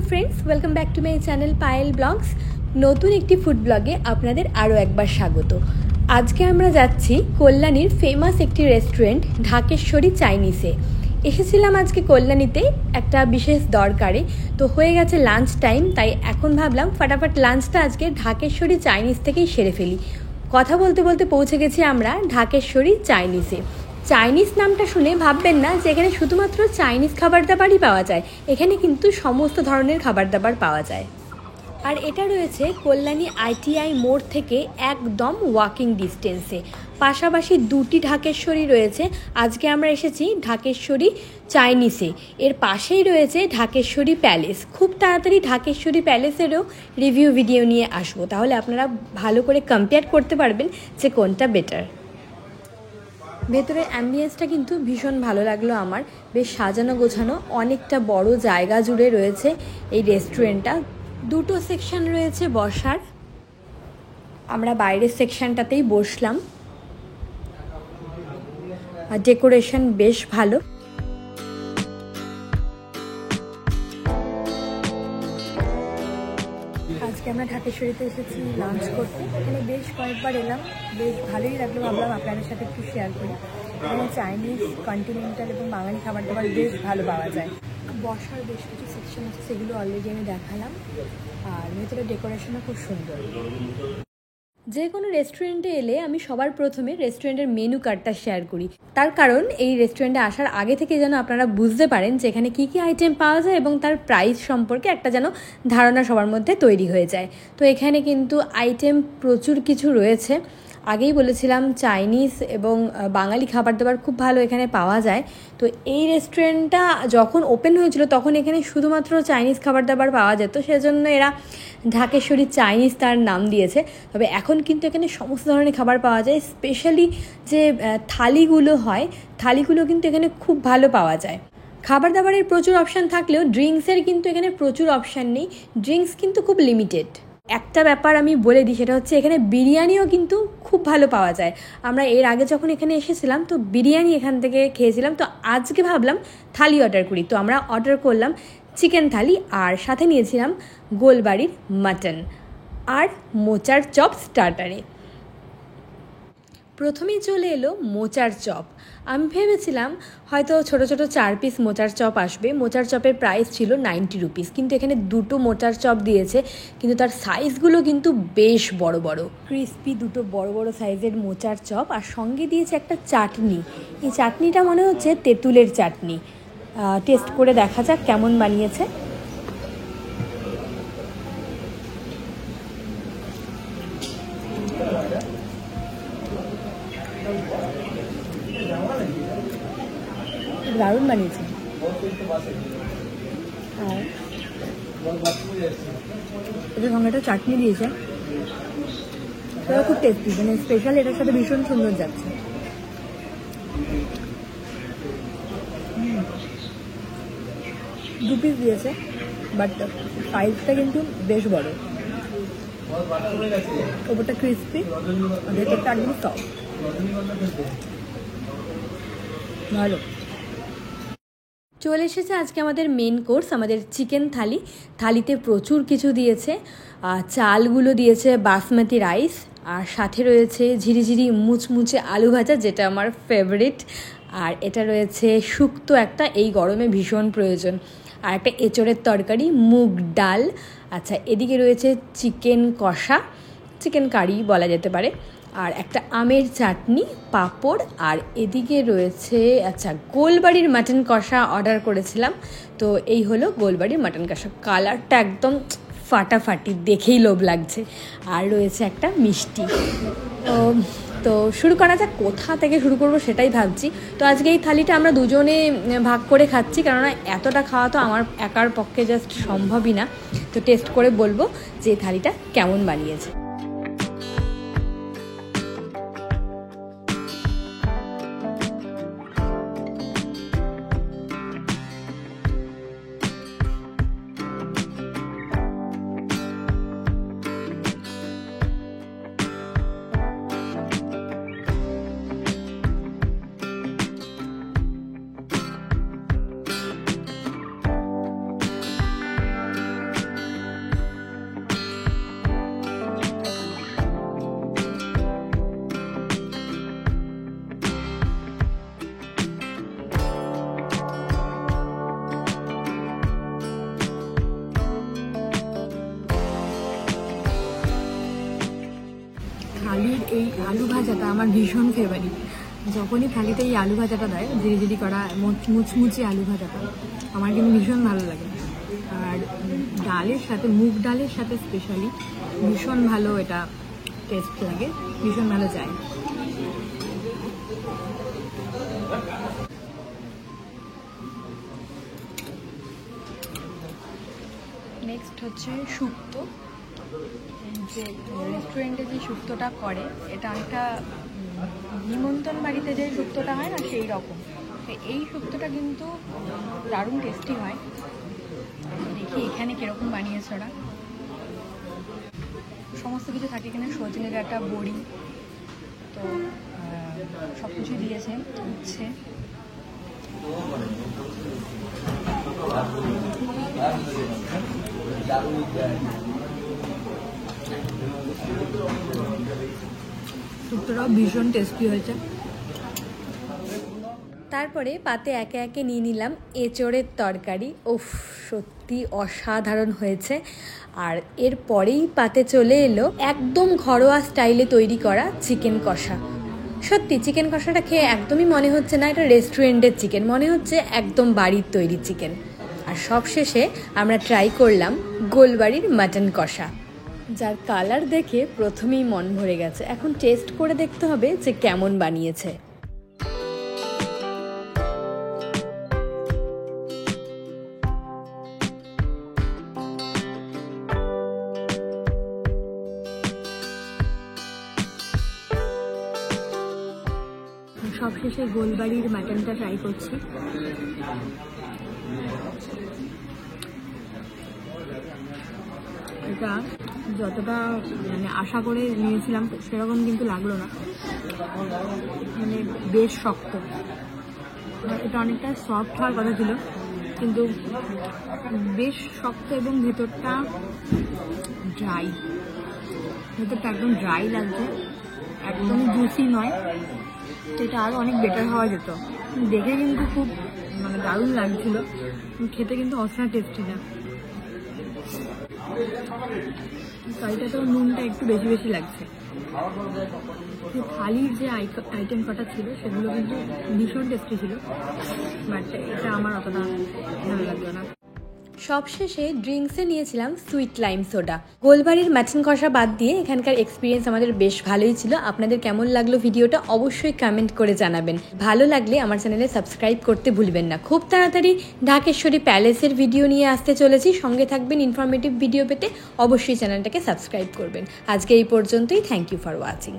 Friends, welcome back to my channel Payel blogs. নতুন একটি food ব্লগে আপনাদের আরও একবার স্বাগত। আজকে আমরা যাচ্ছি কল্যাণীর ফেমাস একটি রেস্টুরেন্ট ঢাকেশ্বরী চাইনিজে। এসেছিলাম আজকে কল্যাণীতে একটা বিশেষ দরকারে, তো হয়ে গেছে লাঞ্চ টাইম, তাই এখন ভাবলাম ফাটাফাট লাঞ্চটা আজকে ঢাকেশ্বরী চাইনিজ থেকেই সেরে ফেলি। কথা বলতে বলতে পৌঁছে গেছি আমরা ঢাকেশ্বরী চাইনিজে। চাইনিজ নামটা শুনে ভাববেন না যে এখানে শুধুমাত্র চাইনিজ খাবার দাবারই পাওয়া যায়, এখানে কিন্তু সমস্ত ধরনের খাবার দাবার পাওয়া যায়। আর এটা রয়েছে কল্যাণী ITI মোড় থেকে একদম ওয়াকিং ডিস্টেন্সে। পাশাপাশি দুটি ঢাকেশ্বরী রয়েছে। আজকে আমরা এসেছি ঢাকেশ্বরী চাইনিজে, এর পাশেই রয়েছে ঢাকেশ্বরী প্যালেস। খুব তাড়াতাড়ি ঢাকেশ্বরী প্যালেসেরও রিভিউ ভিডিও নিয়ে আসবো, তাহলে আপনারা ভালো করে কম্পেয়ার করতে পারবেন যে কোনটা বেটার। ভেতরের অ্যাম্বিয়েন্সটা কিন্তু ভীষণ ভালো লাগলো আমার, বেশ সাজানো গোছানো, অনেকটা বড় জায়গা জুড়ে রয়েছে এই রেস্টুরেন্টটা। দুটো সেকশন রয়েছে বসার, আমরা বাইরের সেকশনটাতেই বসলাম। আর ডেকোরেশন বেশ ভালো। আজকে আমরা ঢাকেশ্বরীতে এসেছি লাঞ্চ করতে। এখানে বেশ কয়েকবার এলাম, বেশ ভালোই লাগলো, ভাবলাম আপনাদের সাথে একটু শেয়ার করি। এখানে চাইনিজ, কন্টিনেন্টাল এবং বাঙালি খাবার দাবার বেশ ভালো পাওয়া যায়। বসার বেশ কিছু সেকশন আছে, সেগুলো অলরেডি আমি দেখালাম। আর ভেতরে ডেকোরেশনও খুব সুন্দর। যে কোনো রেস্টুরেন্টে এলে আমি সবার প্রথমে রেস্টুরেন্টের মেনু কার্ডটা শেয়ার করি, তার কারণ এই রেস্টুরেন্টে আসার আগে থেকে যেন আপনারা বুঝতে পারেন যে এখানে কী কী আইটেম পাওয়া যায় এবং তার প্রাইস সম্পর্কে একটা যেন ধারণা সবার মধ্যে তৈরি হয়ে যায়। তো এখানে কিন্তু আইটেম প্রচুর কিছু রয়েছে। আগেই বলেছিলাম চাইনিজ এবং বাঙালি খাবার দাবার খুব ভালো এখানে পাওয়া যায়। তো এই রেস্টুরেন্টটা যখন ওপেন হয়েছিল তখন এখানে শুধুমাত্র চাইনিজ খাবার দাবার পাওয়া যেত, সেজন্য এরা ঢাকেশ্বরী চাইনিজ তার নাম দিয়েছে। তবে এখন কিন্তু এখানে সমস্ত ধরনের খাবার পাওয়া যায়। স্পেশালি যে থালিগুলো হয়, থালিগুলো কিন্তু এখানে খুব ভালো পাওয়া যায়। খাবার দাবারের প্রচুর অপশান থাকলেও ড্রিঙ্কসের কিন্তু এখানে প্রচুর অপশান নেই, ড্রিঙ্কস কিন্তু খুব লিমিটেড। একটা ব্যাপার আমি বলে দিই, সেটা হচ্ছে এখানে বিরিয়ানিও কিন্তু খুব ভালো পাওয়া যায়। আমরা এর আগে যখন এখানে এসেছিলাম তো বিরিয়ানি এখান থেকে খেয়েছিলাম, তো আজকে ভাবলাম থালি অর্ডার করি। তো আমরা অর্ডার করলাম চিকেন থালি, আর সাথে নিয়েছিলাম গোলবাড়ির মাটন আর মোচার চপ স্টার্টারে। প্রথমেই চলে এলো মোচার চপ। আমি ভেবেছিলাম হয়তো ছোট ছোট 4 পিস মোচার চপ আসবে। মোচার চপের প্রাইস ছিল 90 রুপিস, কিন্তু এখানে দুটো মোচার চপ দিয়েছে, কিন্তু তার সাইজগুলো কিন্তু বেশ বড় বড়, ক্রিস্পি দুটো বড় বড় সাইজের মোচার চপ। আর সঙ্গে দিয়েছে একটা চাটনি। এই চাটনিটা মনে হচ্ছে তেঁতুলের চাটনি। টেস্ট করে দেখা যাক কেমন বানিয়েছে। দারুণ বানিয়েছে। আর এটার সঙ্গে একটা চাটনি দিয়েছে, সেটা খুব টেস্টি, মানে স্পেশাল, এটার সাথে ভীষণ সুন্দর যাচ্ছে। দু পিস দিয়েছে, বাট সাইজটা কিন্তু বেশ বড়। ওপরটা ক্রিস্পি, ভেতরটা একদম সফট, ভালো। চলে এসেছে আজকে আমাদের মেন কোর্স, আমাদের চিকেন থালি। থালিতে প্রচুর কিছু দিয়েছে। চালগুলো দিয়েছে বাসমতি রাইস, আর সাথে রয়েছে ঝিরিঝিরি মুচমুচে আলু ভাজা, যেটা আমার ফেভারিট। আর এটা রয়েছে শুক্তো একটা, এই গরমে ভীষণ প্রয়োজন। আর একটা এঁচড়ের তরকারি, মুগ ডাল। আচ্ছা, এদিকে রয়েছে চিকেন কষা, চিকেন কারি বলা যেতে পারে, আর একটা আমের চাটনি, পাঁপড়। আর এদিকে রয়েছে আচ্ছা গোলবাড়ির মাটন কষা অর্ডার করেছিলাম। তো এই হলো গোলবাড়ির মাটন কষা, কালারটা একদম ফাটাফাটি, দেখেই লোভ লাগছে। আর রয়েছে একটা মিষ্টি। তো শুরু করা যাক, কোথা থেকে শুরু করব সেটাই ভাবছি। তো আজকে এই থালিটা আমরা দুজনে ভাগ করে খাচ্ছি, কেননা এতটা খাওয়া তো আমার একার পক্ষে জাস্ট সম্ভবই না। তো টেস্ট করে বলবো যে এই থালিটা কেমন বানিয়েছে। থালির এই আলু ভাজাটা আমার ভীষণ ফেভারিট। যখনই থালিতে এই আলু ভাজাটা দেয়, জিরি করা মুচমুচি আলু ভাজাটা আমার কিন্তু ভীষণ ভালো লাগে। আর ডালের সাথে, মুগ ডালের সাথে স্পেশালি ভীষণ ভালো এটা টেস্ট লাগে, ভীষণ ভালো যায়। নেক্সট হচ্ছে শুক্তো। যে রেস্টুরেন্টে যে শুক্তোটা করে এটা অনেকটা নিমন্ত্রণ বাড়িতে যে শুক্তোটা হয় না সেই রকম। তো এই শুক্তোটা কিন্তু দারুণ টেস্টি হয়। দেখি এখানে কীরকম বানিয়েছে ওরা। সমস্ত কিছু থাকে এখানে, সজনে ডাঁটা, বড়ি, তো সব কিছুই দিয়েছে। উচ্ছে, শুক্তোটাও ভীষণ টেস্টি হয়েছে। তারপরে পাতে একে একে নিয়ে নিলাম এঁচোড়ের তরকারি। উফ, সত্যি অসাধারণ হয়েছে। আর এরপরেই পাতে চলে এলো একদম ঘরোয়া স্টাইলে তৈরি করা চিকেন কষা। সত্যি চিকেন কষাটা খেয়ে একদমই মনে হচ্ছে না এটা রেস্টুরেন্টের চিকেন, মনে হচ্ছে একদম বাড়ির তৈরি চিকেন। আর সবশেষে আমরা ট্রাই করলাম গোলবাড়ির মাটন কষা, যার কালার দেখে প্রথমেই মন ভরে গেছে। এখন টেস্ট করে দেখতে হবে যে কেমন বানিয়েছে। সবশেষে গোলবাড়ির মাটনটা ট্রাই করছি। এটা যতটা আশা করে নিয়েছিলাম সেরকম কিন্তু লাগলো না, বেশ শক্ত। এটা অনেকটা সফট হওয়ার কথা ছিল, কিন্তু বেশ শক্ত এবং ভেতরটা ড্রাই। ভেতরটা একদম ড্রাই লাগছে, একদমই জুসি নয়। এটা আরও অনেক বেটার হওয়া যেত। দেখে কিন্তু খুব দারুণ লাগছিল, খেতে কিন্তু অসাধারণ টেস্টি না। কারিটাতেও নুনটা একটু বেশি লাগছে। থালির যে আইটেম কটা ছিল সেগুলো কিন্তু ভীষণ টেস্টি ছিল, বাট এটা আমার অতটা ভালো লাগলো না। সবশেষে ড্রিঙ্কসে নিয়েছিলাম সুইট লাইম সোডা। গোলবাড়ির মাটন কষা বাদ দিয়ে এখানকার এক্সপিরিয়েন্স আমাদের বেশ ভালোই ছিল। আপনাদের কেমন লাগলো ভিডিওটা অবশ্যই কমেন্ট করে জানাবেন। ভালো লাগলে আমার চ্যানেলে সাবস্ক্রাইব করতে ভুলবেন না। খুব তাড়াতাড়ি ঢাকেশ্বরী প্যালেসের ভিডিও নিয়ে আসতে চলেছি, সঙ্গে থাকবেন। ইনফরমেটিভ ভিডিও পেতে অবশ্যই চ্যানেলটাকে সাবস্ক্রাইব করবেন। আজকে এই পর্যন্তই। Thank you for watching.